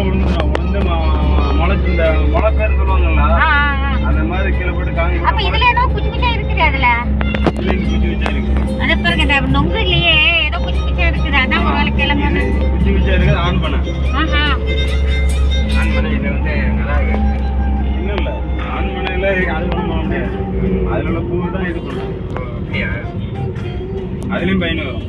விழுந்துடும். விழுந்து முளைச்சு இந்த முளை பேர் சொல்லுவாங்கல்ல, அந்த மாதிரி கீழே போட்டு காங்கி. அப்ப இதுல ஏதோ குச்சி குச்சியா இருக்குது. அதுல குச்சி குச்சியா இருக்கு. அது பாருங்க, இந்த நொங்குலயே ஏதோ குச்சி குச்சியா இருக்குது. அதான் ஒரு வேளை கிளம்புது. குச்சி குச்சியா இருக்குது. ஆன் பண்ண ஆன் பண்ண இது வந்து நல்லா இருக்கு. இன்னும் இல்லை, ஆன் பண்ணையில் அது பண்ண முடியாது. அதில் உள்ள பூ தான் இது பண்ணும். அப்படியா? அதுலேயும் பயன் வரும்.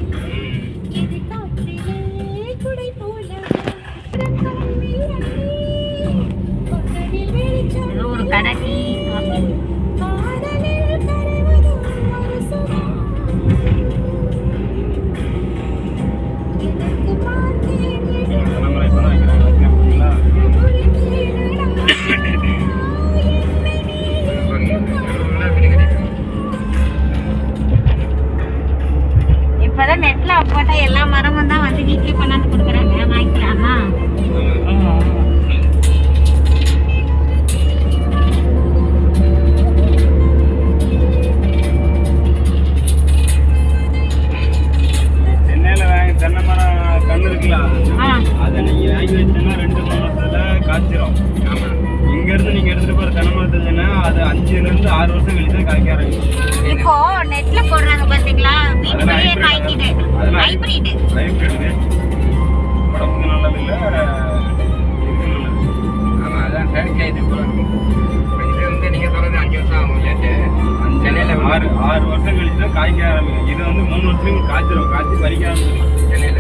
ஒரு கடை இப்பதான் நெட்ல போட்டா எல்லா மரமும் தான் வந்து வீட்லயே பண்ணாந்து கொடுக்குறாங்க. வாங்கிக்கலாமா? சென்னையில தென்னை மரம் கண்ணு இருக்கலாம். அதை நீங்க வாங்கி வச்சீங்கன்னா 2 மாசத்துல காய்ச்சிரும். இங்க இருந்து நீங்க எடுத்துட்டு போற தென்னை மரத்துனா அது 5 ல இருந்து 6 வருஷம் கழிச்சு காய்க்க ஆரம்பிக்கும். இப்போ நெட்ல போடுறாங்க பாத்தீங்களா, வீட்டுக்குள்ளேயே காய்க்குது. ஹைபிரிட் உடம்புக்கு நல்லது இல்ல, இதுக்கு நல்லது. ஆமா, அதான் செயற்கை இது போறாங்க. இது வந்து நீங்க சொல்றது 5 வருஷம் ஆகும். லேட்டு சென்னையில 6 வருஷம் கழிச்சு தான் காய்க்க ஆரம்பிக்கும். இது வந்து 3 வருஷத்துக்கு காய்ச்சிரும். காய்ச்சி பறிக்க ஆரம்பிக்கும். சென்னையில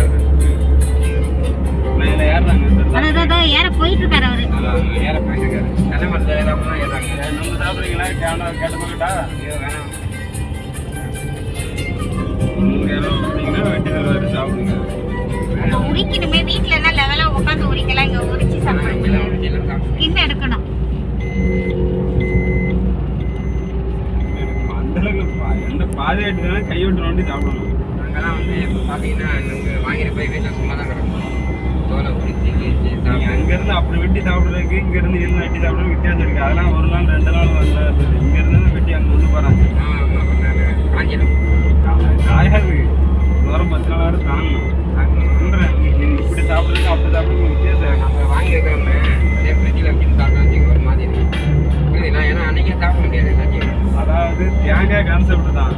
இதுல ஏறாங்க. அதான் ஏற போயிட்டு இருக்காரு அவரு. ஏற போயிட்டு இருக்காரு. தென்னை மரத்துல ஏறாமலாம் ஏறாங்க. நம்ம சாப்பிடுறீங்களா? கேட்ட மாட்டா வேணாம். 100 கொடுத்தீங்கன்னா வெட்டி தருவாரு, சாப்பிடுங்க. உரிக்கணுமே, வீட்டுல என்ன லெவலா உட்காந்து உரிக்கலாம். இங்க உரிச்சு சாப்பிடணும். ஸ்கின் எடுக்கணும். அந்த அளவுக்கு எந்த பாதை எடுத்தாலும் கை விட்டு நோண்டி சாப்பிடணும். நாங்கெல்லாம் வந்து இப்போ பார்த்தீங்கன்னா நாங்கள் வாங்கிட்டு போய் வீட்டில் சும்மா தான் கிடக்கும். தோலை உரிச்சு கீழ்ச்சி சாப்பிட்டு அங்கேருந்து அப்படி வெட்டி சாப்பிட்றதுக்கு இங்கேருந்து இருந்து வெட்டி சாப்பிட்றது வித்தியாசம் இருக்குது. அதெல்லாம் 1 நாள் 2 நாள் வரல. இங்கேருந்து வெட்டி அங்கே கொண்டு போகிறாங்க. காஞ்சிடும். காயாது தூரம் 10 நாள் வரை தாங்கணும். நீங்கள் இப்படி சாப்பிட்றதுக்கு அப்படி சாப்பிட்றது வித்தியாசம். நம்ம வாங்கி வைக்கிறோமே அதே ஃப்ரிட்ஜில் வச்சுன்னு சாப்பிட்டா வச்சுக்க ஒரு மாதிரி புரியுதுண்ணா. ஏன்னா அன்றைக்கே சாப்பிட முடியாது எல்லாத்தையும். அதாவது தேங்காய் கான்செப்ட் தான்.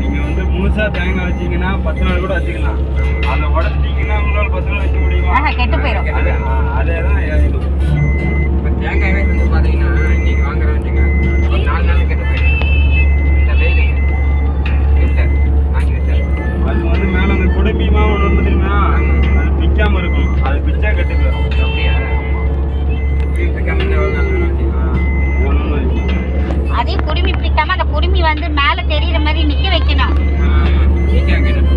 நீங்கள் வந்து முழுசாக தேங்காய் வச்சிங்கன்னா 10 நாள் கூட வச்சுக்கலாம். அதை உடச்சிட்டிங்கன்னா உங்களால் 10 நாள் வைக்க முடியுமா? கெட்டு போயிடும். அதே தான் இது. இப்போ தேங்காயே வந்து பார்த்தீங்கன்னா இன்றைக்கி வாங்குறோம் வச்சுங்க, ஒரு 4 நாள் கெட்டு போயிடும். இந்த வெயில் இல்லை வாங்கி வச்சாரு. அது வந்து மேலே அந்த குடும்பியமாக ஒன்று ஒன்று தெரியுமா, அது பிக்காமல் இருக்கும். அது பிச்சா கெட்டு போயிடும். அப்படியா? பிக்காம எவ்வளோ நாள் வேணும் வச்சுக்கோங்க. அதே குடுமி பிடிக்காம அந்த குடுமி வந்து மேல தெரியுற மாதிரி நிக்க வைக்கணும். நிற்க வைக்கணும்.